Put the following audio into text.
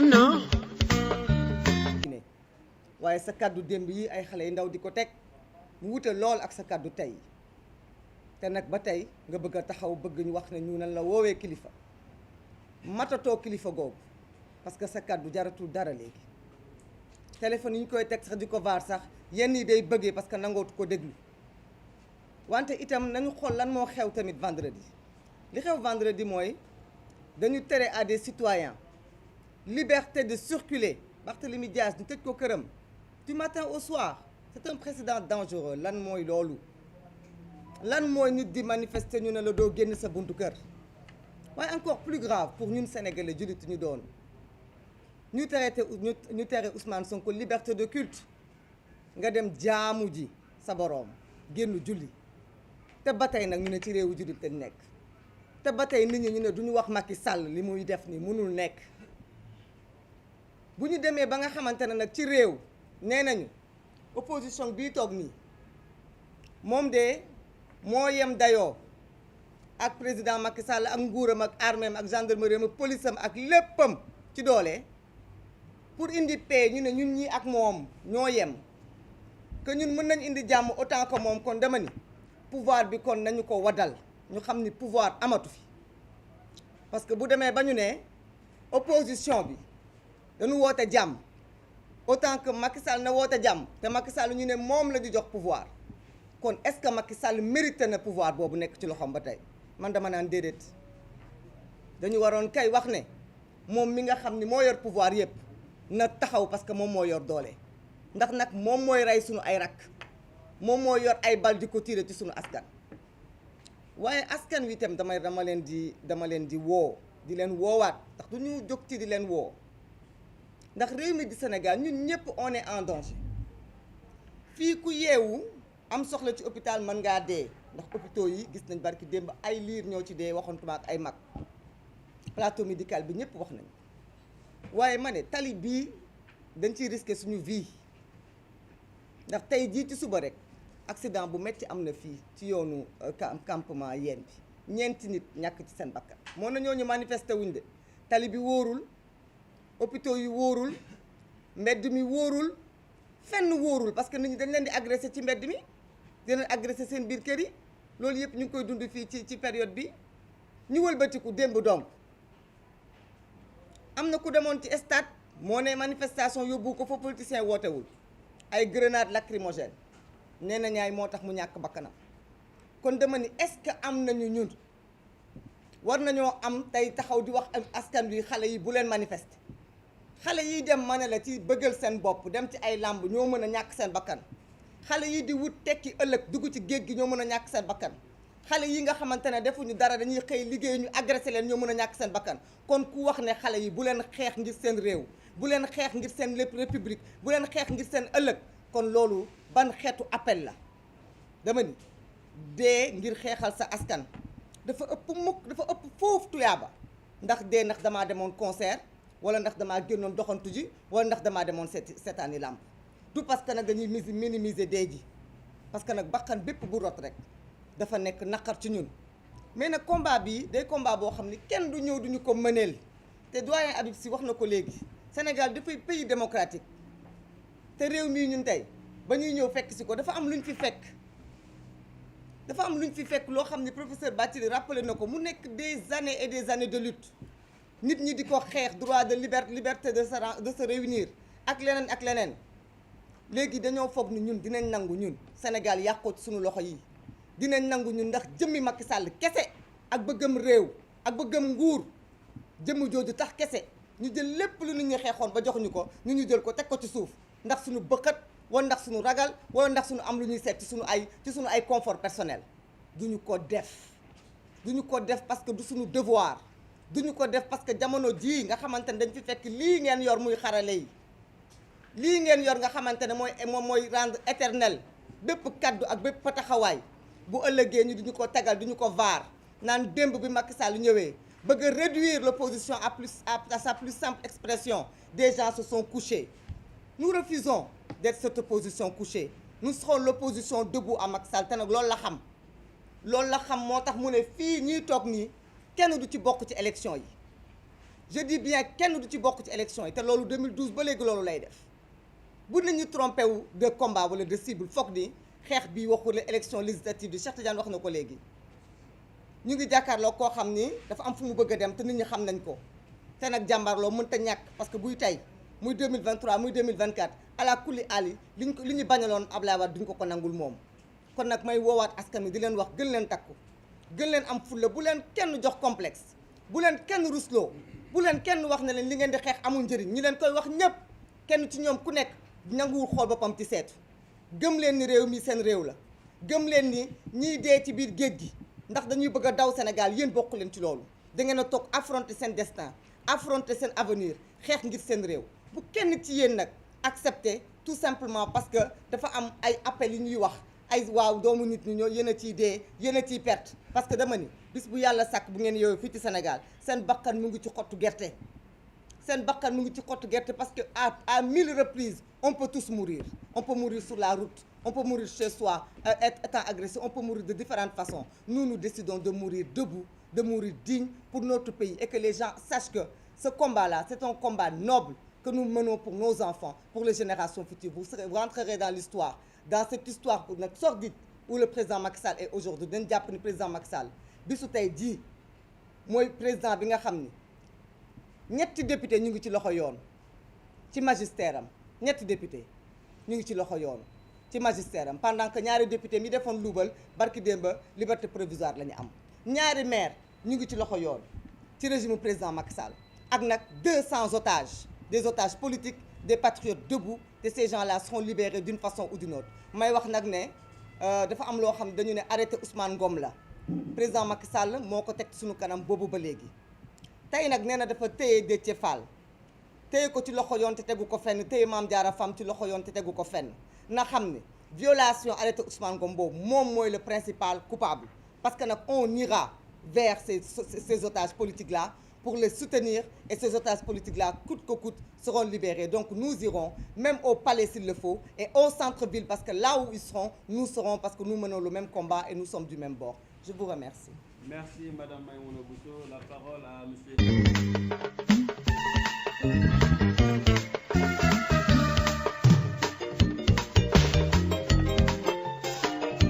no. waaye sa kàddu démb yi ay xale yu ndaw di ko teg mu wute lool ak sa kàddu tey te nag ba tey nga bëgg a taxaw bëgg ñu wax ne ñu nan la woowee kilifa matatoo kilifa googu parce que sa kàddu jaratul dara léegi téléphone yi ñu koy teg sax di ko vaar sax yenn yi day bëggee parce que nangootu ko déglu wante itam nañu xool lan moo xew tamit vendredi li xew vendredi mooy dañu tere à des citoyens liberté de circuler Barthélémy Dias ñu tëj ko këram du matin au soir c'est un précédent dangereux lan mooy loolu lan mooy nit di manifester ñu ne la doo génn sa buntu kër waaye encore plus grave pour ñun sénégalais jullit ñu doon ñu tere Ousmane Sonko liberté de culte nga dem jaamu ji sa boroom génn julli te ba tey nag ñu ne ci réewu jullit lañ nekk te ba tey nit ñi ñu ne duñu wax Macky Sall li muy def ni mënul nekk bu ñu demee ba nga xamante ne nag ci réew nee nañu opposition bii toog nii moom de moo yem dayoo ak président Macky Sall ak nguuram ak armée am ak gendarmerie am ak police am ak léppam ci doole pour indi paix ñu ne ñun ñii ak moom ñoo yem que ñun mën nañ indi jàmm autant que moom kon dama ni pouvoir bi kon nañu ko waddal ñu xam ni pouvoir amatu fi parce que bu demee ba ñu ne opposition bi dañu woote jàmm autant que Macky Sall na woote jàmm te Macky Sall ñu ne moom la di jox pouvoir kon est-ce que Macky Sall mérite na pouvoir boobu nekk ci loxoom ba tey man dama naan déedéet dañu waroon kay wax ne moom mi nga xam ni moo yor pouvoir yépp na taxaw parce que moom moo yor doole ndax nag moom mooy rey sunu ay rakk moom moo yor ay bal di ko tiire ci sunu askan waaye askan wi itam dama leen di woo di leen woowaat ndax du ñu jóg ci di leen woo ndax réew mi di Sénégal ñun ñëpp on est en danger fii ku yeewu am soxla ci hôpital mën ngaa dee ndax hôpitaux yi gis nañ barki démb ay liir ñoo ci dee waxantuma ak ay mag plateau médical bi ñëpp wax nañ waaye ma ne tali bii dañ ciy risqué suñu vie ndax tey jii ci suba rek accident bu metti am na fii ci yoonu campement yeen bi ñeenti nit ñàkk ci seen bakkan moo na ñooñu manifesté wuñ de tali bi wóorul hôpitaux yi wóorul mbedd mi wóorul fenn wóorul parce que nit ñi dañ leen di agressé ci mbedd mi di leen agressé seen biir kër yi loolu yëpp ñu ngi koy dund fii ci période bi ñu wëlbatiku démb donc am na ku demoon ci stade moo ne manifestation yóbbu ko fa politicien wootewul ay grenade lacrymogène nee na ñaay moo tax mu ñàkk bakkanam kon dama ni est-ce que am nañu ñun war nañoo am tey taxaw di wax ak askan wi xale yi bu leen manifester xale yi dem ma ne la ci bëggal seen bopp dem ci ay làmb ñoo mën a ñàkk seen bakkan xale yi di wut tekki ëllëg dugg ci géej gi ñoo mën a ñàkk seen bakkan xale yi nga xamante ne defuñu dara dañuy xëy liggéey ñu agressé leen ñoo mën a ñàkk seen bakkan kon ku wax ne xale yi bu leen xeex ngir seen réew bu leen xeex ngir seen lépp république bu leen xeex ngir seen ëllëg kon loolu ban xeetu appel la dama ni dee ngir xeexal sa askan dafa ëpp foofu tuyaaba ndax dee ndax damaa demoon concert wala ndax damaa génnoon doxantu ji wala ndax damaa demoon seetaani làmb du parce que nag dañuy minimiser dee ji parce que nag bakkan bépp bu rot rek dafa nekk naqar ci ñun mais nag combat bi day combat boo xam ni kenn du ñëw duñu ko mëneel te doyen Habib Sy wax na ko léegi Sénégal dafay pays démocratique te réew mii ñun tey ba ñuy ñëw fekk si ko dafa am luñ fi fekk loo xam ni professeur Bathily rappelé na ko mu nekk des années et des années de lutte nit ñi di ko xeex droit de liberté de se réunir ak leneen léegi dañoo foog ni ñun dinañ nangu ñun Sénégal yàqoo ci suñu loxo yi dinañ nangu ñun ndax jëmmi Macky Sall kese ak bëggam réew ak bëggam nguur jëmm jooju tax kese ñu jël lépp lu nit ñi xeexoon ba joxuñu ko ñu jël ko teg ko ci suuf ndax suñu bëqat wala ndax suñu ragal wala ndax suñu am lu ñuy seet ci suñu ay confort personnel duñu ko def parce que du suñu devoir duñu ko def parce que jamono jii nga xamante ne dañ fi fekk lii ngeen yor muy xarale yi lii ngeen yor nga xamante ne moom mooy rendre éternel bépp kaddu ak bépp taxawaay bu ëllëgee ñu duñu ko tegal duñu ko vaar naan démb bi Macky Sall ñëwee bëgg a réduire l'opposition à sa plus simple expression des gens se sont couchés nous refusons d'être cette opposition couchée nous serons l'opposition debout à Macky Sall te nag loolu la xam moo tax mu ne fii ñuy toog nii kenn du ci bokk ci élection yi je dis bien kenn du ci bokk ci élection yi te loolu 2012 ba léegi loolu lay def bu nañu trompé wu de combat wala de cible foog ni xeex bi waxu la élection législative di Cheikh Tidiane wax na ko léegi ñu ngi jàkkaarloo koo xam ni dafa am fu mu bëgg a dem te nit ñi xam nañ ko te nag jàmbaarloo mënta ñàkk parce que buy tey muy 2023 muy 2024 ala kulli ali li ñu bañaloon Ablaye Wade duñ ko nangul moom kon nag may woowaat askan wi di leen wax gën leen takku gën leen am fulla bu leen kenn jox complexe bu leen kenn rusloo bu leen kenn wax ne leen li ngeen di xeex amul njëriñ ñi leen koy wax ñëpp kenn ci ñoom ku nekk nanguwul xool boppam ci seetu gëm leen ni réew mi seen réew la gëm leen ni ñiy dee ci biir géej gi ndax dañuy bëgg a daw Sénégal yéen bokk leen ci loolu da ngeen a toog affronter seen destin affronter seen avenir xeex ngir seen réew bu kenn ci yéen nag accepter tout simplement parce que dafa am ay appels yu ñuy wax ay waaw doomu nit ñi ñoo yéen a ciy dee yéen a ciy perte parce que dama ni bis bu yàlla sàkk bu ngeen yow fii ci Sénégal seen bakkan mu ngi ci xottu gerte seen bakkan mu ngi ci xottu gerte parce que à 1000 reprises on peut tous mourir on peut mourir sur la route on peut mourir chez soi étant agressé on peut mourir de différentes façons nous décidons de mourir debout de mourir digne pour notre pays et que les gens sachent que ce combat-là c'est un combat noble que nous menons pour nos enfants pour les générations futures vous rentrerez dans l'histoire dans cette histoire pour nag sordide où le président Macky Sall est aujourd'hui dañ jàpp ni président Macky Sall bisu tey jii mooy président bi nga xam ni ñetti député ñu ngi ci loxo yoon ci magistère am ñetti député ñu ngi ci loxo yoon ci magistère am pendant que ñaari député mi defoon luubal barki démba liberté provisoire la ñu am ñaari maire ñu ngi ci loxo yoon ci régime président Macky Sall ak nag 200 otages des otages politiques des patriotes debout te ces gens-là seront libérés d'une façon ou d'une autre may wax nag ne dafa am loo xam ne dañu ne arrêté Ousmane Ngom la président Macky Sall moo ko teg suñu kanam boobu ba léegi tey nag nee na dafa téye Déthié Fall téye ko ci loxo yoon te tegu ko fenn téye Mame Diarra Fam ci loxo yoon te tegu ko fenn na xam ni violation arrêté Ousmane Ngom boobu moom mooy le principal coupable parce que nag on ira vers ces otages politiques là pour les soutenir et ces otages politiques-là, coûte que coûte, seront libérés. Donc nous irons, même au palais s'il le faut, et au centre-ville, parce que là où ils seront, nous serons, parce que nous menons le même combat et nous sommes du même bord. Je vous remercie. Merci Madame Maïmouna Bousso. La parole à Monsieur...